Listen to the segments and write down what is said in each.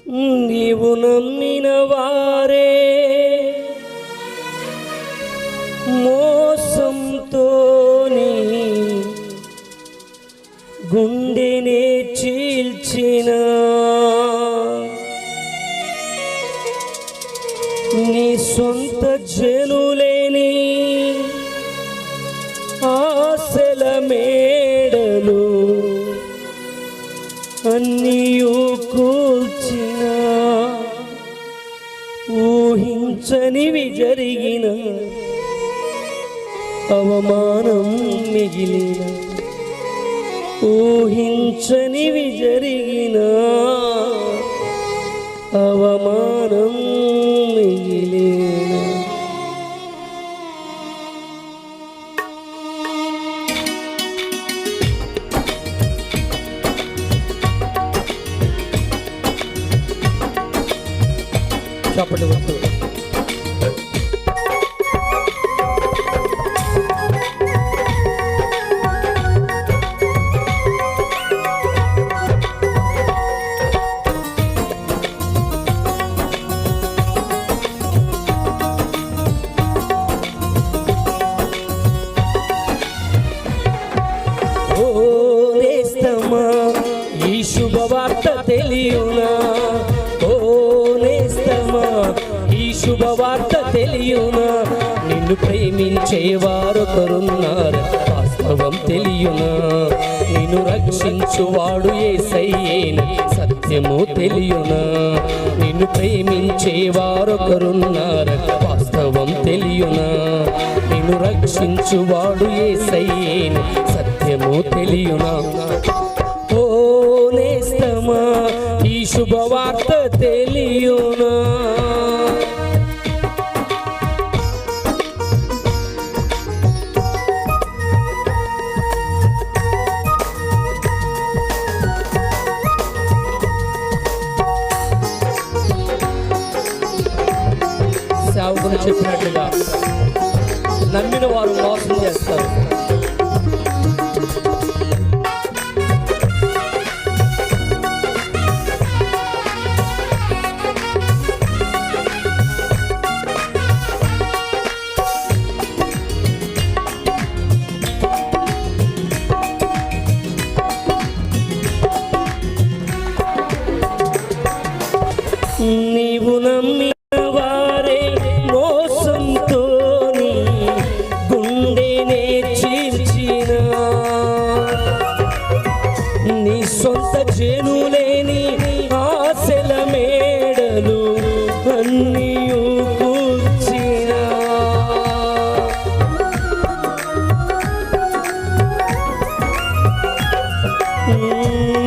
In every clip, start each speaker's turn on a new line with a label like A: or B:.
A: నీవు నమ్మిన వారే మోసంతోని గుండెనే చీల్చిన నీ సొంత జనులేని ఆశల మేడలు అన్నీయు కూల్చిన ఊహించనివి జరిగిన అవమానం మిగిలిన ఊహించనివి జరిగిన అవమానం మిగిలిన చప్పటి వస్తూ ఈ శుభవార్త తెలియునా, ఓ నేస్తమా ఈ శుభవార్త తెలియునా, నిన్ను ప్రేమించేవారొకరున్నారు వాస్తవం తెలియునా, నిన్ను రక్షించువాడు యేసయ్యేను సత్యము తెలియునా, నిన్ను ప్రేమించేవారొకరున్నారు వాస్తవం తెలియునా, నిన్ను రక్షించువాడు యేసయ్యేను సత్యము తెలియునా. ఓ నేస్తమా ఈ శుభవార్త తెలియునా, సేవకులు చెప్పినట్లుగా నమ్మిన వారు మోసం చేస్తారు. నీవు నమ్మిన వారే మోసంతోని గుండెనే చీల్చిన నీ సొంత జనులేని ఆశల మేడలు అన్నీయు కూల్చిన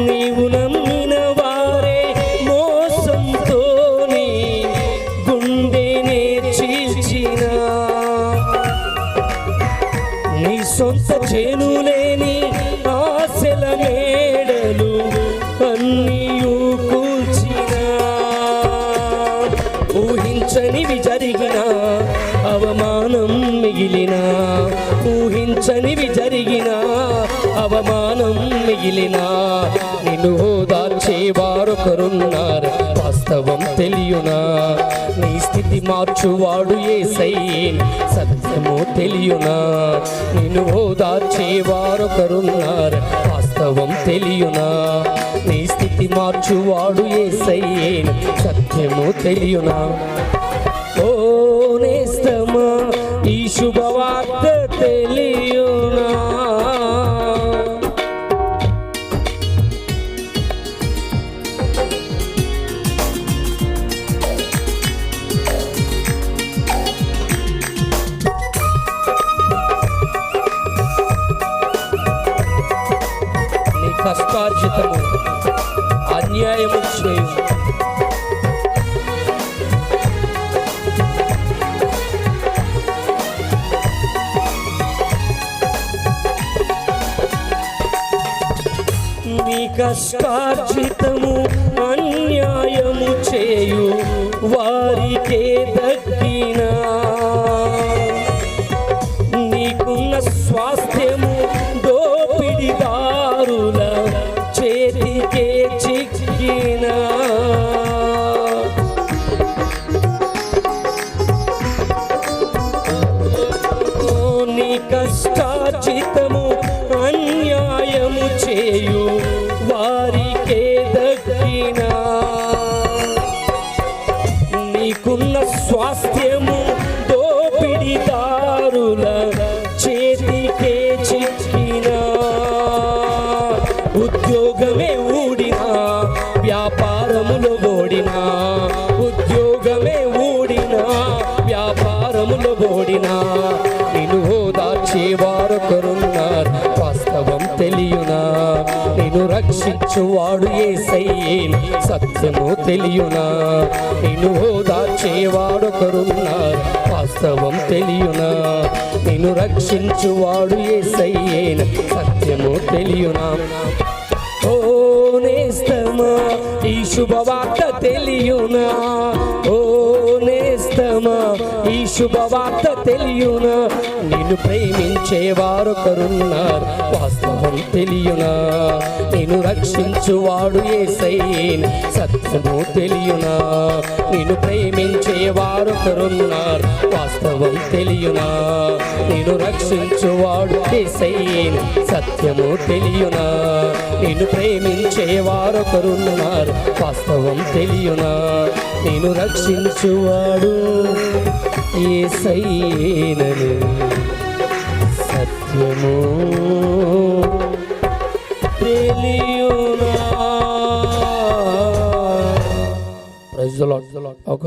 A: నీవు నమ్మిన వారే మోసంతోని గుండెనే చీల్చిన నీ సొంత చేనులేని ఆశల మేడలు అన్నీయు కూల్చిన ఊహించనివి జరిగిన అవమానం మిగిలిన ఊహించనివి జరిగిన అవమానం మిగిలిన నిన్ను ఓదార్చేవారొకరున్నారు వాస్తవం తెలియునా, నీ స్థితి మార్చువాడు యేసయ్యేను సత్యము తెలియునా, నిన్ను ఓదార్చేవారొకరున్నారు వాస్తవం తెలియునా, నీ స్థితి మార్చువాడు యేసయ్యేను సత్యము తెలియునా. ఓ నేస్తమా ఈ శుభవార్త తెలియునా, నీ కష్టార్జితము అన్యాయము చేయు నీ కష్టార్జితము అన్యాయము చేయు వారికే దక్కిన నీకున్న స్వాస్థ్యము దోపిడిదారుల చేతికే చిక్కిన చిక్కినా నీకున్న స్వాస్థ్యము దోపిడిదారుల చేతికే చిక్కినా ఉద్యోగమే ఊడినా వ్యాపారములో ఓడినా ఉద్యోగమే ఊడినా వ్యాపారములో ఓడినా నిన్ను ఓదార్చేవారొకరున్నారు వాస్తవం తెలియునా నిన్ను రక్షించువాడు యేసయ్యే సత్యము తెలియునా నిన్ను ఓదార్చేవాడొకరున్నారు వాస్తవం తెలియునా నిన్ను రక్షించువాడు యేసయ్యే సత్యము తెలియునా ఓ నేస్తమా ఈ శుభవార్త తెలియునా ఓ నేస్తమా ఈ శుభవార్త తెలియునా నిన్ను ప్రేమించేవారొకరున్నారు వాస్తవం తెలియునా నిన్ను రక్షించువాడు యేసయ్యే సత్యము తెలియునా నిన్ను ప్రేమించేవారొకరున్నారు వాస్తవం తెలియునా నిన్ను రక్షించువాడు యేసయ్యే సత్యము తెలియునా నిన్ను ప్రేమించేవారొకరున్నారు వాస్తవం తెలియునా నిన్ను రక్షించువాడు యేసయ్యేనని సత్యము తెలియునా. Praise the lord.